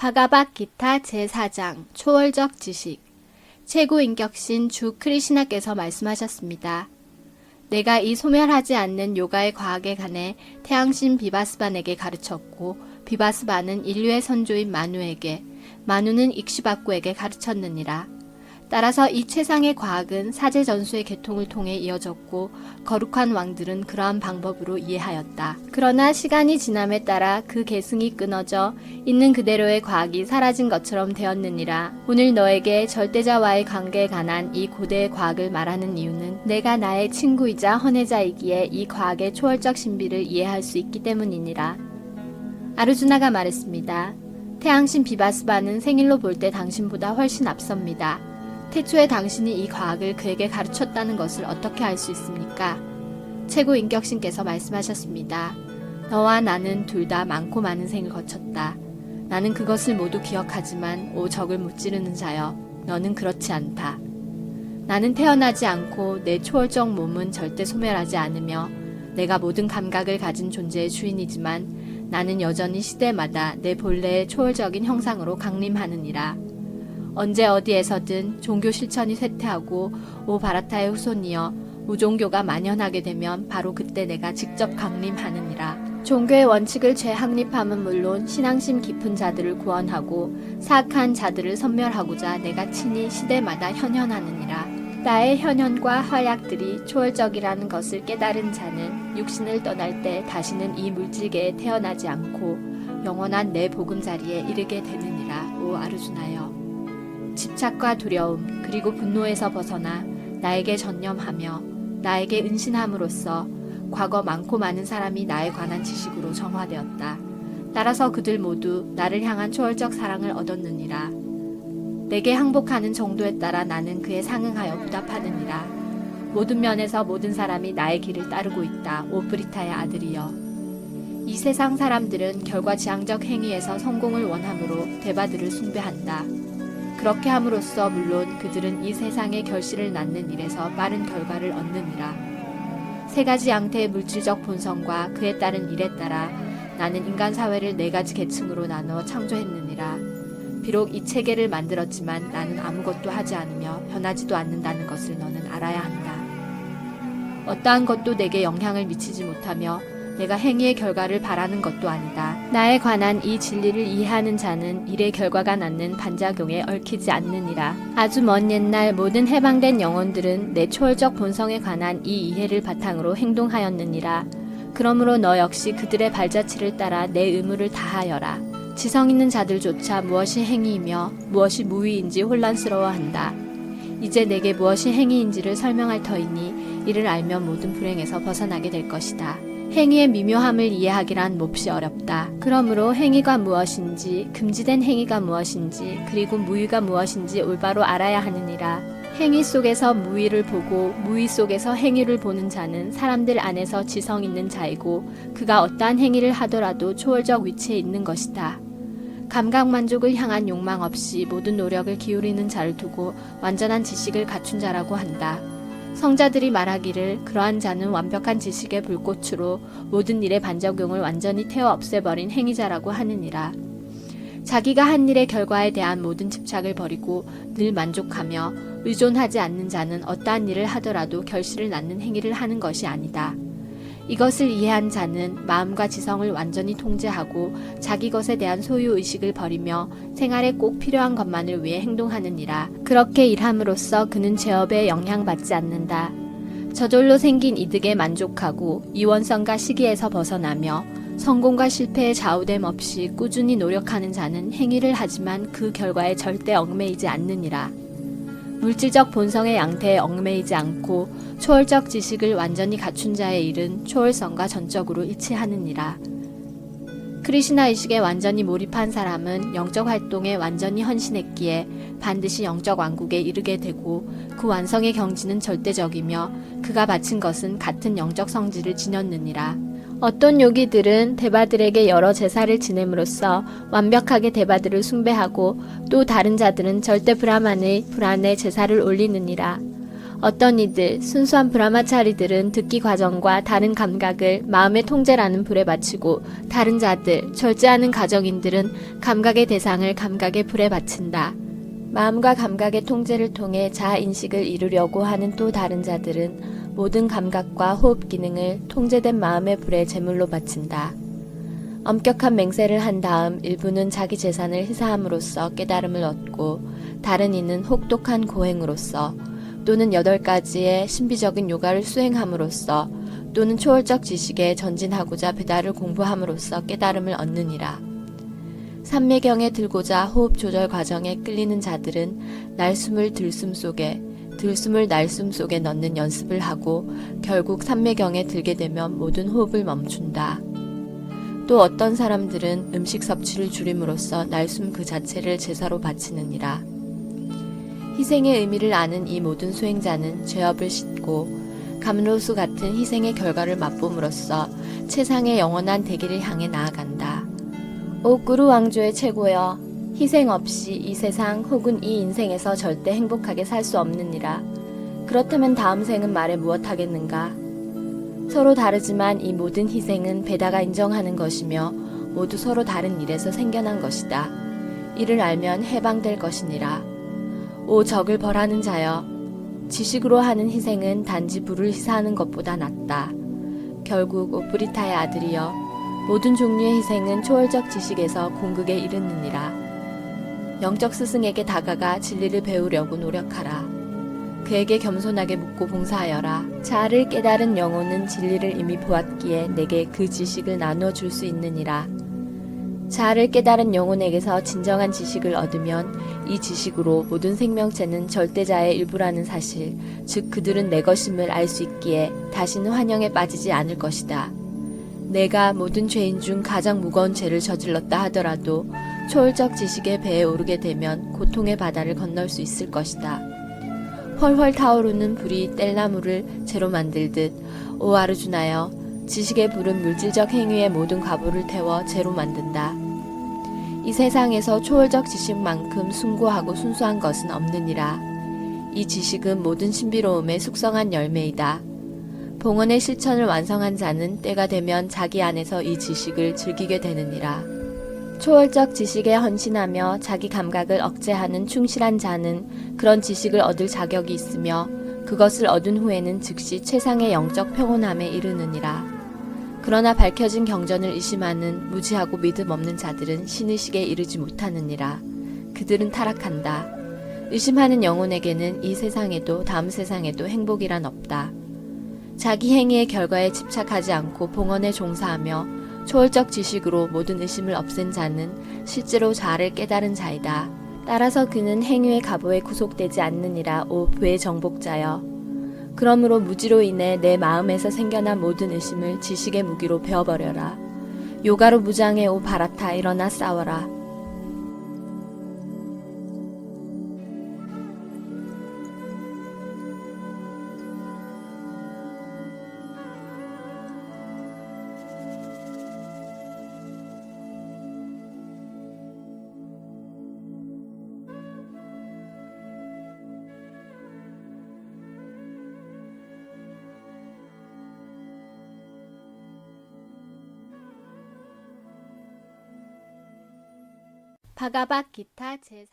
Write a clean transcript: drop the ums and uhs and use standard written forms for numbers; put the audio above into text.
바가바기타 제4장 초월적 지식. 최고인격신 주 크리시나께서 말씀하셨습니다. 내가 이 소멸하지 않는 요가의 과학에 관해 태양신 비바스반에게 가르쳤고, 비바스반은 인류의 선조인 마누에게, 마누는 익시바꾸에게 가르쳤느니라. 따라서 이 최상의 과학은 사제전수의 계통을 통해 이어졌고, 거룩한 왕들은 그러한 방법으로 이해하였다. 그러나 시간이 지남에 따라 그 계승이 끊어져 있는 그대로의 과학이 사라진 것처럼 되었느니라. 오늘 너에게 절대자와의 관계에 관한 이 고대의 과학을 말하는 이유는 내가 나의 친구이자 헌혜자이기에 이 과학의 초월적 신비를 이해할 수 있기 때문이니라. 아르주나가 말했습니다. 태양신 비바스바는 생일로 볼 때 당신보다 훨씬 앞섭니다. 태초에 당신이 이 과학을 그에게 가르쳤다는 것을 어떻게 알 수 있습니까? 최고인격신께서 말씀하셨습니다. 너와 나는 둘 다 많고 많은 생을 거쳤다. 나는 그것을 모두 기억하지만 오 적을 무찌르는 자여, 너는 그렇지 않다. 나는 태어나지 않고 내 초월적 몸은 절대 소멸하지 않으며 내가 모든 감각을 가진 존재의 주인이지만 나는 여전히 시대마다 내 본래의 초월적인 형상으로 강림하느니라. 언제 어디에서든 종교 실천이 쇠퇴하고 오 바라타의 후손이여 무종교가 만연하게 되면 바로 그때 내가 직접 강림하느니라. 종교의 원칙을 재확립함은 물론 신앙심 깊은 자들을 구원하고 사악한 자들을 섬멸하고자 내가 친히 시대마다 현현하느니라. 나의 현현과 활약들이 초월적이라는 것을 깨달은 자는 육신을 떠날 때 다시는 이 물질계에 태어나지 않고 영원한 내 보금자리에 이르게 되느니라. 오 아르주나여. 집착과 두려움 그리고 분노에서 벗어나 나에게 전념하며 나에게 은신함으로써 과거 많고 많은 사람이 나에 관한 지식으로 정화되었다. 따라서 그들 모두 나를 향한 초월적 사랑을 얻었느니라. 내게 항복하는 정도에 따라 나는 그에 상응하여 보답하느니라. 모든 면에서 모든 사람이 나의 길을 따르고 있다. 오 브리타의 아들이여. 이 세상 사람들은 결과지향적 행위에서 성공을 원함으로 대바들을 숭배한다. 그렇게 함으로써 물론 그들은 이 세상의 결실을 낳는 일에서 빠른 결과를 얻느니라. 세 가지 양태의 물질적 본성과 그에 따른 일에 따라 나는 인간 사회를 네 가지 계층으로 나눠 창조했느니라. 비록 이 체계를 만들었지만 나는 아무것도 하지 않으며 변하지도 않는다는 것을 너는 알아야 한다. 어떠한 것도 내게 영향을 미치지 못하며 내가 행위의 결과를 바라는 것도 아니다. 나에 관한 이 진리를 이해하는 자는 일의 결과가 낳는 반작용에 얽히지 않느니라. 아주 먼 옛날 모든 해방된 영혼들은 내 초월적 본성에 관한 이 이해를 바탕으로 행동하였느니라. 그러므로 너 역시 그들의 발자취를 따라 내 의무를 다하여라. 지성 있는 자들조차 무엇이 행위이며 무엇이 무위인지 혼란스러워한다. 이제 내게 무엇이 행위인지를 설명할 터이니 이를 알면 모든 불행에서 벗어나게 될 것이다. 행위의 미묘함을 이해하기란 몹시 어렵다. 그러므로 행위가 무엇인지, 금지된 행위가 무엇인지, 그리고 무위가 무엇인지 올바로 알아야 하느니라. 행위 속에서 무위를 보고 무위 속에서 행위를 보는 자는 사람들 안에서 지성 있는 자이고 그가 어떠한 행위를 하더라도 초월적 위치에 있는 것이다. 감각 만족을 향한 욕망 없이 모든 노력을 기울이는 자를 두고 완전한 지식을 갖춘 자라고 한다. 성자들이 말하기를 그러한 자는 완벽한 지식의 불꽃으로 모든 일의 반작용을 완전히 태워 없애버린 행위자라고 하느니라. 자기가 한 일의 결과에 대한 모든 집착을 버리고 늘 만족하며 의존하지 않는 자는 어떠한 일을 하더라도 결실을 낳는 행위를 하는 것이 아니다. 이것을 이해한 자는 마음과 지성을 완전히 통제하고 자기 것에 대한 소유의식을 버리며 생활에 꼭 필요한 것만을 위해 행동하느니라. 그렇게 일함으로써 그는 죄업에 영향받지 않는다. 저절로 생긴 이득에 만족하고 이원성과 시기에서 벗어나며 성공과 실패에 좌우됨 없이 꾸준히 노력하는 자는 행위를 하지만 그 결과에 절대 얽매이지 않느니라. 물질적 본성의 양태에 얽매이지 않고 초월적 지식을 완전히 갖춘 자의 일은 초월성과 전적으로 일치하느니라. 크리시나 의식에 완전히 몰입한 사람은 영적 활동에 완전히 헌신했기에 반드시 영적 왕국에 이르게 되고 그 완성의 경지는 절대적이며 그가 바친 것은 같은 영적 성질을 지녔느니라. 어떤 요기들은 대바들에게 여러 제사를 지냄으로써 완벽하게 대바들을 숭배하고 또 다른 자들은 절대 브라만의 불안에 제사를 올리느니라. 어떤 이들, 순수한 브라마차리들은 듣기 과정과 다른 감각을 마음의 통제라는 불에 바치고 다른 자들, 절제하는 가정인들은 감각의 대상을 감각의 불에 바친다. 마음과 감각의 통제를 통해 자아인식을 이루려고 하는 또 다른 자들은 모든 감각과 호흡 기능을 통제된 마음의 불에 제물로 바친다. 엄격한 맹세를 한 다음 일부는 자기 재산을 희사함으로써 깨달음을 얻고 다른 이는 혹독한 고행으로써 또는 8가지의 신비적인 요가를 수행함으로써 또는 초월적 지식에 전진하고자 배달을 공부함으로써 깨달음을 얻느니라. 삼매경에 들고자 호흡 조절 과정에 끌리는 자들은 날숨을 들숨 속에, 들숨을 날숨 속에 넣는 연습을 하고 결국 삼매경에 들게 되면 모든 호흡을 멈춘다. 또 어떤 사람들은 음식 섭취를 줄임으로써 날숨 그 자체를 제사로 바치느니라. 희생의 의미를 아는 이 모든 수행자는 죄업을 싣고 감로수 같은 희생의 결과를 맛봄으로써 최상의 영원한 대기를 향해 나아간다. 오 꾸루 왕조의 최고여, 희생 없이 이 세상 혹은 이 인생에서 절대 행복하게 살 수 없느니라. 그렇다면 다음 생은 말해 무엇하겠는가? 서로 다르지만 이 모든 희생은 베다가 인정하는 것이며 모두 서로 다른 일에서 생겨난 것이다. 이를 알면 해방될 것이니라. 오 적을 벌하는 자여, 지식으로 하는 희생은 단지 불을 희사하는 것보다 낫다. 결국 오프리타의 아들이여, 모든 종류의 희생은 초월적 지식에서 공극에 이르느니라. 영적 스승에게 다가가 진리를 배우려고 노력하라. 그에게 겸손하게 묻고 봉사하여라. 자아를 깨달은 영혼은 진리를 이미 보았기에 내게 그 지식을 나누어 줄 수 있느니라. 자아를 깨달은 영혼에게서 진정한 지식을 얻으면 이 지식으로 모든 생명체는 절대자의 일부라는 사실, 즉 그들은 내 것임을 알 수 있기에 다시는 환영에 빠지지 않을 것이다. 내가 모든 죄인 중 가장 무거운 죄를 저질렀다 하더라도 초월적 지식의 배에 오르게 되면 고통의 바다를 건널 수 있을 것이다. 헐헐 타오르는 불이 뗄나무를 재로 만들듯 오 아르주나여, 지식의 불은 물질적 행위의 모든 과부를 태워 재로 만든다. 이 세상에서 초월적 지식만큼 숭고하고 순수한 것은 없느니라. 이 지식은 모든 신비로움의 숙성한 열매이다. 봉헌의 실천을 완성한 자는 때가 되면 자기 안에서 이 지식을 즐기게 되느니라. 초월적 지식에 헌신하며 자기 감각을 억제하는 충실한 자는 그런 지식을 얻을 자격이 있으며 그것을 얻은 후에는 즉시 최상의 영적 평온함에 이르느니라. 그러나 밝혀진 경전을 의심하는 무지하고 믿음 없는 자들은 신의식에 이르지 못하느니라. 그들은 타락한다. 의심하는 영혼에게는 이 세상에도 다음 세상에도 행복이란 없다. 자기 행위의 결과에 집착하지 않고 봉헌에 종사하며 초월적 지식으로 모든 의심을 없앤 자는 실제로 자아를 깨달은 자이다. 따라서 그는 행위의 가보에 구속되지 않느니라. 오 부의 정복자여, 그러므로 무지로 인해 내 마음에서 생겨난 모든 의심을 지식의 무기로 베어버려라. 요가로 무장해 오 바라타, 일어나 싸워라. 바가바기타 제4